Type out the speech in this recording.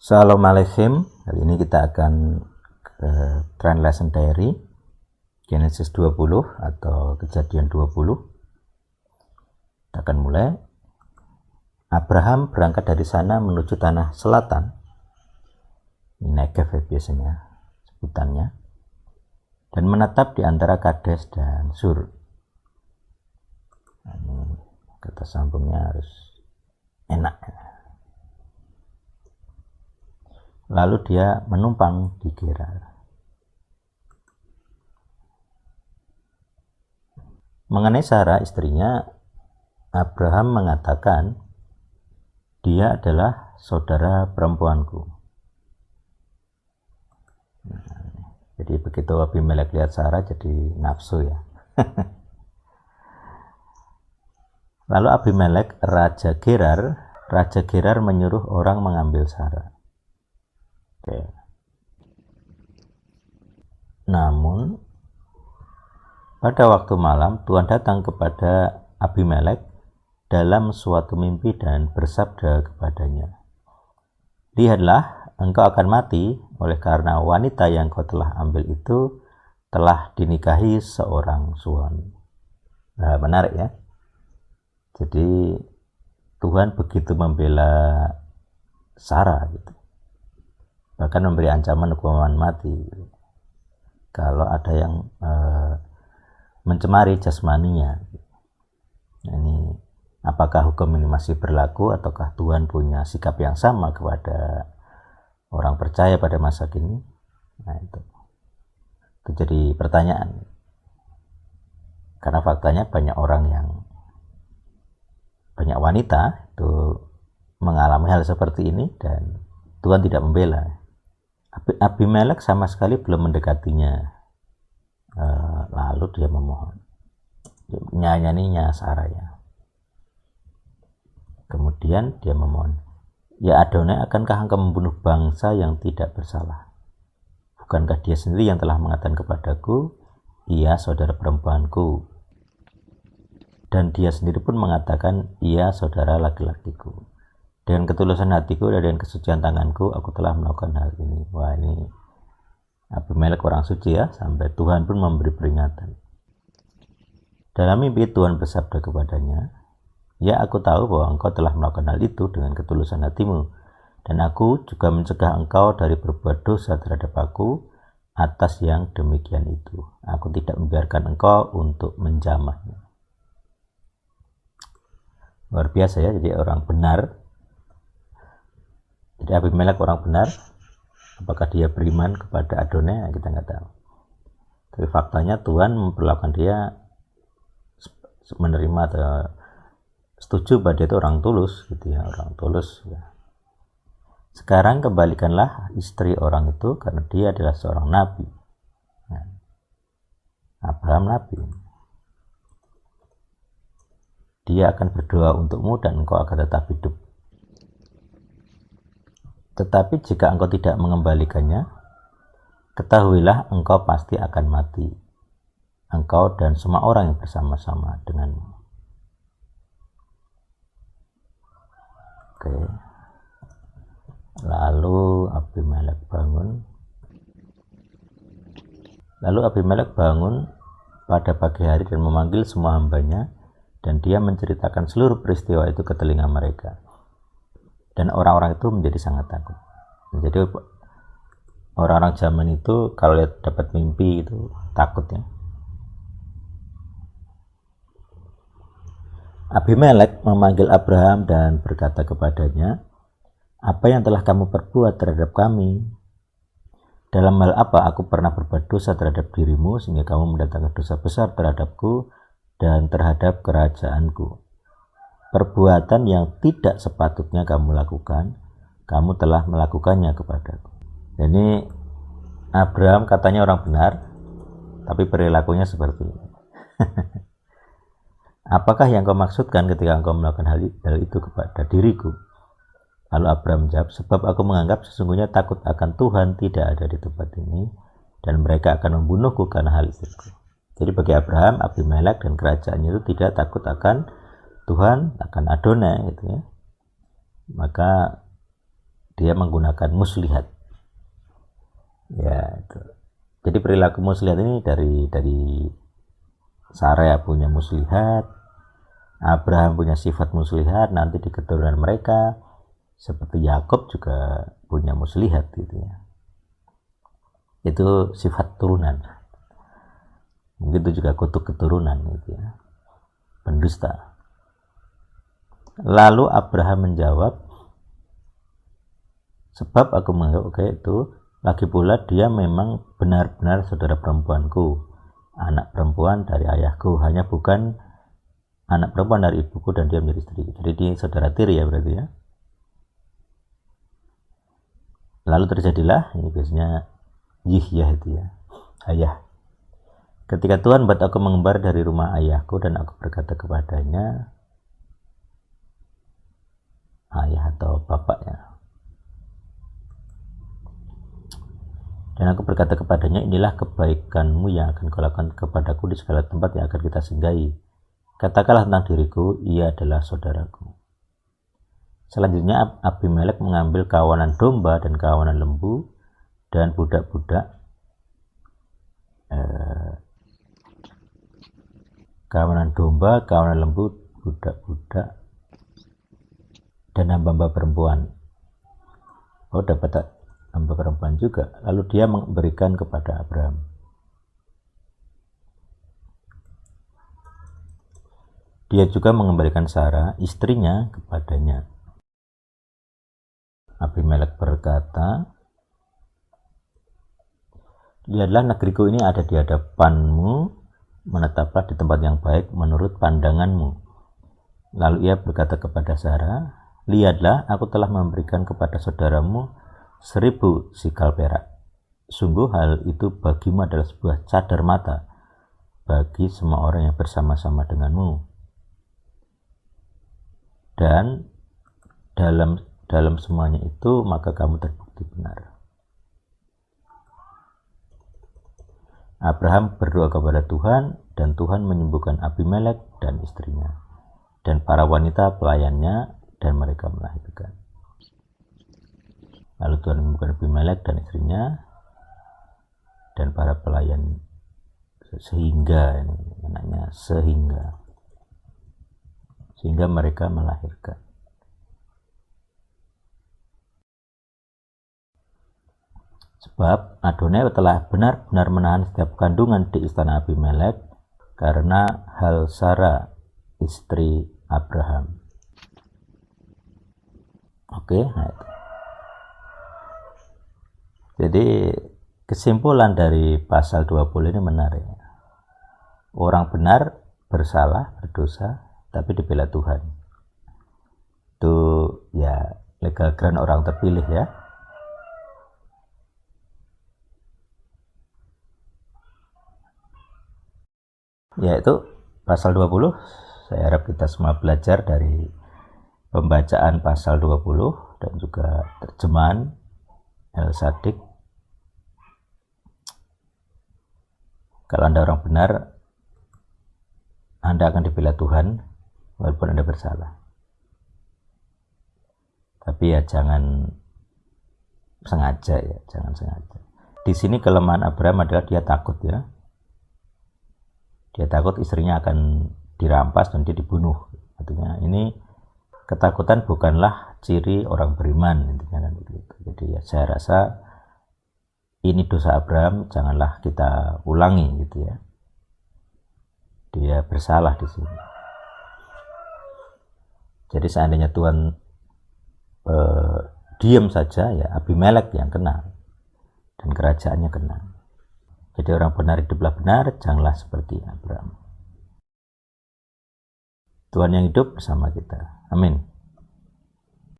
Assalamualaikum. Kali ini kita akan ke Trend Lesson Diary Genesis 20 atau Kejadian 20. Kita akan mulai. Abraham berangkat dari sana menuju tanah selatan. Ini Negev ya biasanya sebutannya. Dan menetap di antara Kades dan Sur. Nah, ini kata sambungnya harus enak. Lalu dia menumpang di Gerar. Mengenai Sarah istrinya, Abraham mengatakan, dia adalah saudara perempuanku. Jadi begitu Abimelek lihat Sarah jadi nafsu ya. Lalu Abimelek, Raja Gerar menyuruh orang mengambil Sarah. Oke. Namun pada waktu malam Tuhan datang kepada Abimelek dalam suatu mimpi dan bersabda kepadanya, lihatlah, engkau akan mati oleh karena wanita yang kau telah ambil itu telah dinikahi seorang suami. Nah, menarik ya. Jadi Tuhan begitu membela Sarah gitu. Bahkan memberi ancaman hukuman mati kalau ada yang mencemari jasmaninya. Ini apakah hukum ini masih berlaku ataukah Tuhan punya sikap yang sama kepada orang percaya pada masa kini? Nah, itu jadi pertanyaan, karena faktanya banyak wanita itu mengalami hal seperti ini dan Tuhan tidak membela. Abimelek sama sekali belum mendekatinya. Lalu dia memohon. Nyanyinya Sarah ya. Kemudian dia memohon, ya Adonai, akankah engkau membunuh bangsa yang tidak bersalah? Bukankah dia sendiri yang telah mengatakan kepadaku, ia saudara perempuanku? Dan dia sendiri pun mengatakan, ia saudara laki-lakiku. Dengan ketulusan hatiku dan dengan kesucian tanganku, aku telah melakukan hal ini. Wah, ini Abimelek orang suci ya, sampai Tuhan pun memberi peringatan. Dalam mimpi Tuhan bersabda kepadanya, ya aku tahu bahwa engkau telah melakukan hal itu dengan ketulusan hatimu, dan aku juga mencegah engkau dari berbuat dosa terhadap aku atas yang demikian itu. Aku tidak membiarkan engkau untuk menjamahnya. Luar biasa ya, jadi orang benar. Jadi Abimelek orang benar. Apakah dia beriman kepada Adonai? Kita nggak tahu. Tapi faktanya Tuhan memperlakukan dia menerima atau setuju bahwa dia itu orang tulus, gitu ya, orang tulus. Ya. Sekarang kembalikanlah istri orang itu karena dia adalah seorang nabi. Nah, Abraham nabi. Dia akan berdoa untukmu dan engkau akan tetap hidup. Tetapi jika engkau tidak mengembalikannya, ketahuilah engkau pasti akan mati, engkau dan semua orang yang bersama-sama denganmu. Oke. Lalu Abimelek bangun pada pagi hari dan memanggil semua hambanya, dan dia menceritakan seluruh peristiwa itu ke telinga mereka. Dan orang-orang itu menjadi sangat takut. Jadi orang-orang zaman itu kalau lihat dapat mimpi itu takut ya. Abimelek memanggil Abraham dan berkata kepadanya, apa yang telah kamu perbuat terhadap kami? Dalam hal apa aku pernah berbuat dosa terhadap dirimu sehingga kamu mendatangkan dosa besar terhadapku dan terhadap kerajaanku? Perbuatan yang tidak sepatutnya kamu lakukan, kamu telah melakukannya kepadaku. Ini Abraham katanya orang benar, tapi perilakunya seperti ini. Apakah yang kau maksudkan ketika engkau melakukan hal itu kepada diriku? Lalu Abraham menjawab, sebab aku menganggap sesungguhnya takut akan Tuhan tidak ada di tempat ini, dan mereka akan membunuhku karena hal itu. Jadi bagi Abraham, Abimelek dan kerajaannya itu tidak takut akan Tuhan, akan Adonai gitu ya. Maka dia menggunakan muslihat. Ya, itu. Jadi perilaku muslihat ini dari Sarah punya muslihat, Abraham punya sifat muslihat, nanti di keturunan mereka seperti Yakub juga punya muslihat gitu ya. Itu sifat turunan. Begitu juga kutuk keturunan gitu ya. Pendusta. Lalu Abraham menjawab, sebab aku menganggap itu, lagi pula dia memang benar-benar saudara perempuanku, anak perempuan dari ayahku, hanya bukan anak perempuan dari ibuku dan dia menjadi istri. Jadi dia saudara tiri ya berarti ya. Lalu terjadilah, ini biasanya Yihyah itu ya, ayah. Ketika Tuhan buat aku mengembar dari rumah ayahku dan aku berkata kepadanya, ayah atau bapaknya. Dan aku berkata kepadanya, inilah kebaikanmu yang akan kau lakukan kepadaku di segala tempat yang akan kita singgahi. Katakanlah tentang diriku, ia adalah saudaraku. Selanjutnya Abimelek mengambil kawanan domba dan kawanan lembu dan budak-budak, kawanan domba, kawanan lembu, budak-budak, dan hamba-hamba perempuan. Oh, dapat hamba perempuan juga. Lalu dia memberikan kepada Abraham. Dia juga mengembalikan Sarah, istrinya, kepadanya. Abimelek berkata, lihatlah negeriku ini ada di hadapanmu, menetaplah di tempat yang baik menurut pandanganmu. Lalu ia berkata kepada Sarah, lihatlah aku telah memberikan kepada saudaramu 1000 sikal perak. Sungguh hal itu bagimu adalah sebuah cadar mata bagi semua orang yang bersama-sama denganmu. Dan dalam semuanya itu maka kamu terbukti benar. Abraham berdoa kepada Tuhan dan Tuhan menyembuhkan Abimelek dan istrinya dan para wanita pelayannya dan mereka melahirkan. Lalu Tuhan menyembuhkan Abimelek dan istrinya dan para pelayan sehingga mereka melahirkan. Sebab Adonai telah benar-benar menahan setiap kandungan di istana Abimelek karena hal Sarah istri Abraham. Oke, nah itu. Jadi kesimpulan dari pasal 20 ini menarik. Orang benar bersalah, berdosa, tapi dibela Tuhan. Itu ya legal grand orang terpilih ya. Yaitu pasal 20. Saya harap kita semua belajar dari pembacaan pasal 20 dan juga terjemahan El Sadik. Kalau Anda orang benar, Anda akan dibela Tuhan walaupun Anda bersalah. Tapi ya jangan sengaja ya, jangan sengaja. Di sini kelemahan Abraham adalah dia takut ya. Dia takut istrinya akan dirampas dan dia dibunuh. Artinya ini ketakutan bukanlah ciri orang beriman, intinya kan begitu. Jadi ya saya rasa ini dosa Abraham, janganlah kita ulangi gitu ya. Dia bersalah di sini. Jadi seandainya Tuhan diam saja ya Abimelek yang kena dan kerajaannya kena. Jadi orang benar hiduplah benar, janganlah seperti Abraham. Tuhan yang hidup bersama kita. Amin.